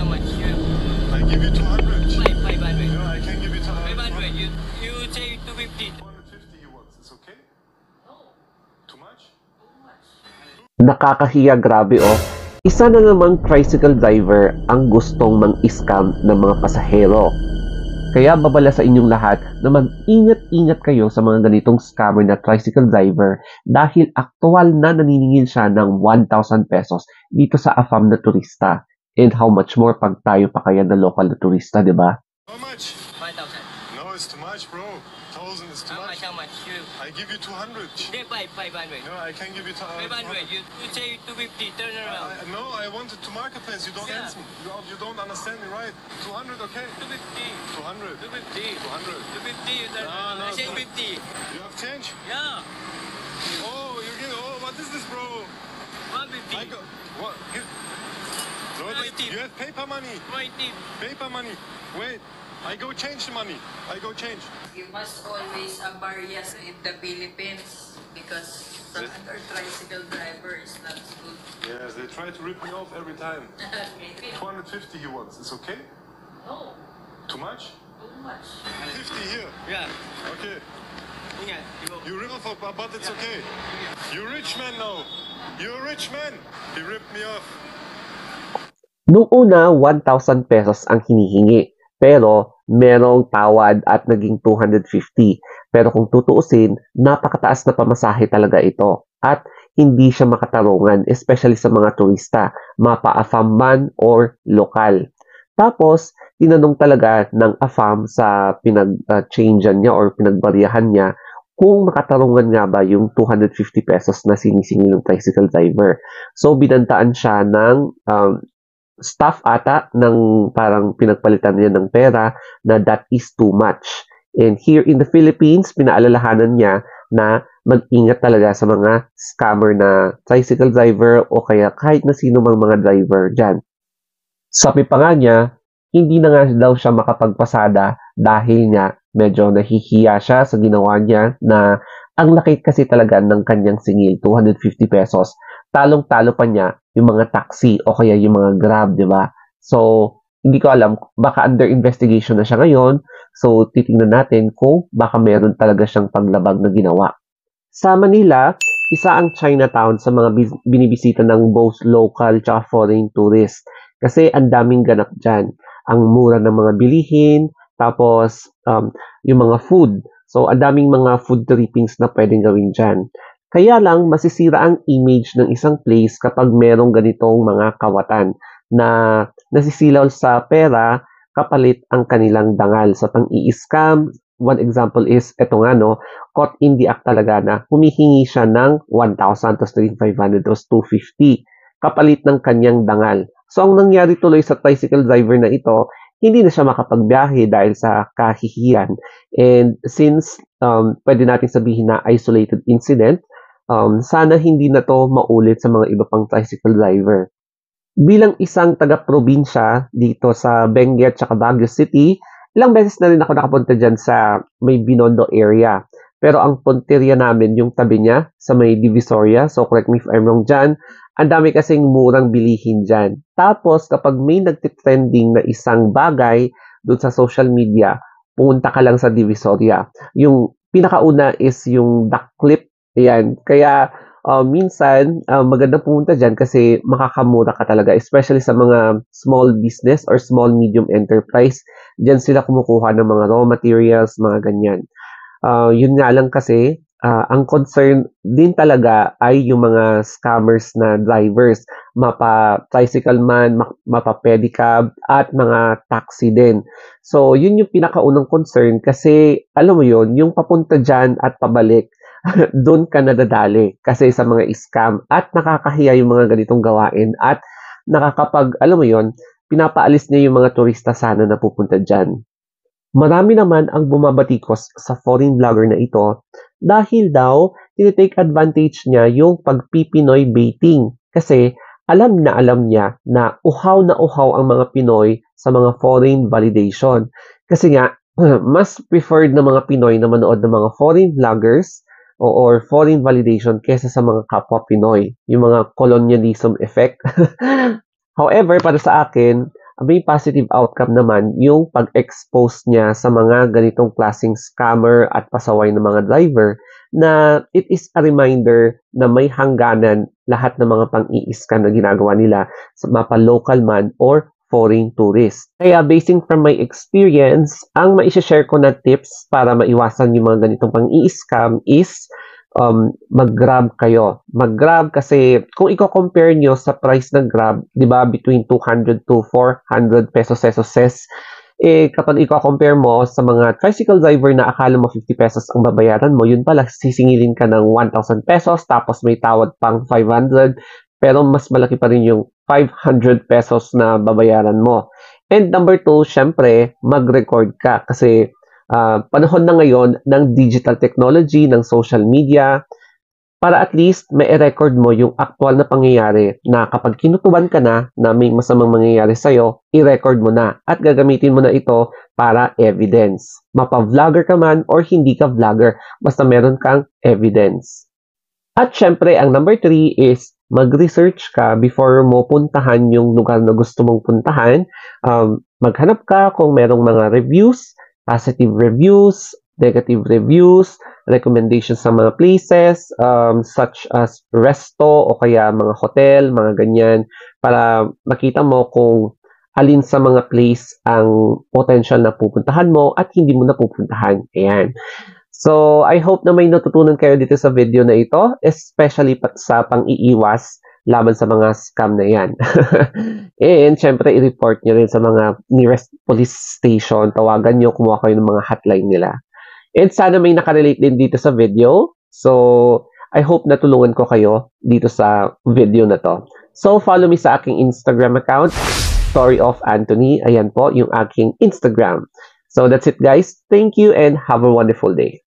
how much? I give you 200. 500. No, I can give you 500. You say 250. 250 he wants. It's okay? No. Too much? Too much. Nakakahiya, grabe oh. Isa na namang tricycle driver ang gustong mang-scam ng mga pasahero. Kaya babala sa inyong lahat na mag-ingat-ingat kayo sa mga ganitong scammer na tricycle driver dahil aktual na naniningil siya ng 1,000 pesos dito sa AFAM na turista. And how much more pag tayo pa kaya na local na turista, di ba? How much? 5,000. No, it's too much, bro. 1,000 is too How much. much? How much? I give you 200. Say 500. No, I can give you 500. You say 250. Turn around. No, I wanted to marketplace. You don't Yeah. answer me. You don't understand me right. 200, okay? 250. 200. 250. 200. 250. You turn No, around. no, I say no. 50. You have change? Yeah. Oh, you give. Oh, what is this, bro? 150. I go. What? No, you have paper money. 20. Paper money. Wait. I go change the money. I go change. You must always barriers in the Philippines because some other tricycle driver is not good. Yes, they try to rip me off every time. Okay. 250 he wants. It's okay? No, Too much? too much. 50 here. Yeah. Okay. Ingat. You go. You rip off, but it's okay. You rich man now. You a rich man. He ripped me off. Noong una, 1,000 pesos ang hinihingi. Pero merong tawad at naging 250. Pero kung tutuusin, napakataas na pamasahe talaga ito. At hindi siya makatarungan, especially sa mga turista, mapa-AFAM man or lokal. Tapos, tinanong talaga ng AFAM sa pinag-changean niya or pinagbariyahan niya kung makatarungan nga ba yung 250 pesos na sinisingil ng tricycle driver. So, binantaan siya ng staff ata ng parang pinagpalitan niya ng pera na that is too much. And here in the Philippines, pinaalalahanan niya na mag-ingat talaga sa mga scammer na tricycle driver o kaya kahit na sino mang mga driver dyan. Sabi pa nga niya, hindi na nga daw siya makapagpasada dahil nga medyo nahihiya siya sa ginawa niya na ang laki kasi talaga ng kanyang singil, 250 pesos. Talong-talo pa niya yung mga taxi o kaya yung mga Grab, di ba? So, hindi ko alam, baka under investigation na siya ngayon. So, titingnan natin kung baka meron talaga siyang paglabag na ginawa. Sa Manila, isa ang Chinatown sa mga binibisita ng both local at foreign tourists. Kasi ang daming ganap dyan. Ang mura ng mga bilihin, tapos yung mga food. So, ang daming mga food trippings na pwedeng gawin dyan. Kaya lang, masisira ang image ng isang place kapag merong ganitong mga kawatan na nasisilaw sa pera kapalit ang kanilang dangal. Sa pang-i-scam, one example is, eto nga no, caught in the act talaga na humihingi siya ng 1,000 tapos 3,500 tapos 250 kapalit ng kanyang dangal. So, ang nangyari tuloy sa tricycle driver na ito, hindi na siya makapagbiyahe dahil sa kahihiyan. And since pwede natin sabihin na isolated incident, sana hindi na to maulit sa mga iba pang tricycle driver. Bilang isang taga-probinsya dito sa Benguet at Baguio City, ilang beses na rin ako nakapunta dyan sa may Binondo area. Pero ang punteriya namin, yung tabi niya sa may Divisoria, so correct me if I'm wrong dyan, ang dami kasing murang bilihin dyan. Tapos kapag may nagtitrending na isang bagay doon sa social media, pumunta ka lang sa Divisoria. Yung pinakauna is yung duck clip. Ayan. Kaya minsan maganda pumunta dyan kasi makakamura ka talaga. Especially sa mga small business or small medium enterprise. Dyan sila kumukuha ng mga raw materials, mga ganyan. Yun nga lang kasi, ang concern din talaga ay yung mga scammers na drivers, mapa-tricycle man, mapa-pedicab, at mga taxi din. So, yun yung pinakaunang concern kasi, alam mo yun, yung papunta dyan at pabalik, doon ka nadadali kasi sa mga scam at nakakahiya yung mga ganitong gawain at alam mo yun, pinapaalis niya yung mga turista sana na pupunta dyan. Marami naman ang bumabatikos sa foreign vlogger na ito dahil daw tinitake advantage niya yung pagpipinoy baiting kasi alam niya na uhaw ang mga Pinoy sa mga foreign validation. Kasi nga, mas preferred ng mga Pinoy na manood ng mga foreign vloggers or foreign validation kesa sa mga kapwa Pinoy, yung mga colonialism effect. However, para sa akin, may positive outcome naman yung pag-expose niya sa mga ganitong klaseng scammer at pasaway ng mga driver na it is a reminder na may hangganan lahat ng mga pang-i-scam na ginagawa nila sa mapa-local man or foreign tourist. Kaya basing from my experience, ang maishashare ko na tips para maiwasan yung mga ganitong pang-i-scam is mag-Grab kayo. Mag-Grab kasi kung i-compare nyo sa price ng Grab, di ba, between 200 to 400 pesos, kapag i-compare mo sa mga tricycle driver na akala mo 50 pesos ang babayaran mo, yun pala, sisingilin ka ng 1,000 pesos, tapos may tawad pang 500, pero mas malaki pa rin yung 500 pesos na babayaran mo. And number 2, syempre, mag-record ka kasi panahon na ngayon ng digital technology, ng social media, para at least may record mo yung actual na pangyayari na kapag kinutuban ka na may masamang mangyayari sa'yo, i-record mo na at gagamitin mo na ito para evidence. Mapa-vlogger ka man or hindi ka vlogger, basta meron kang evidence. At syempre, ang number 3 is mag-research ka before mo puntahan yung lugar na gusto mong puntahan. Maghanap ka kung merong mga reviews, positive reviews, negative reviews, recommendations sa mga places, such as resto o kaya mga hotel, mga ganyan, para makita mo kung alin sa mga place ang potential na pupuntahan mo at hindi mo na pupuntahan. Ayan. So, I hope na may natutunan kayo dito sa video na ito, especially sa pang-iiwas laban sa mga scam na yan. And, syempre, i-report nyo rin sa mga nearest police station. Tawagan nyo, kumuha kayo ng mga hotline nila. And sana may nakarelate din dito sa video. So, I hope natulungan ko kayo dito sa video na to. So, follow me sa aking Instagram account, Story of Anthony. Ayan po, yung aking Instagram. So, that's it guys. Thank you and have a wonderful day.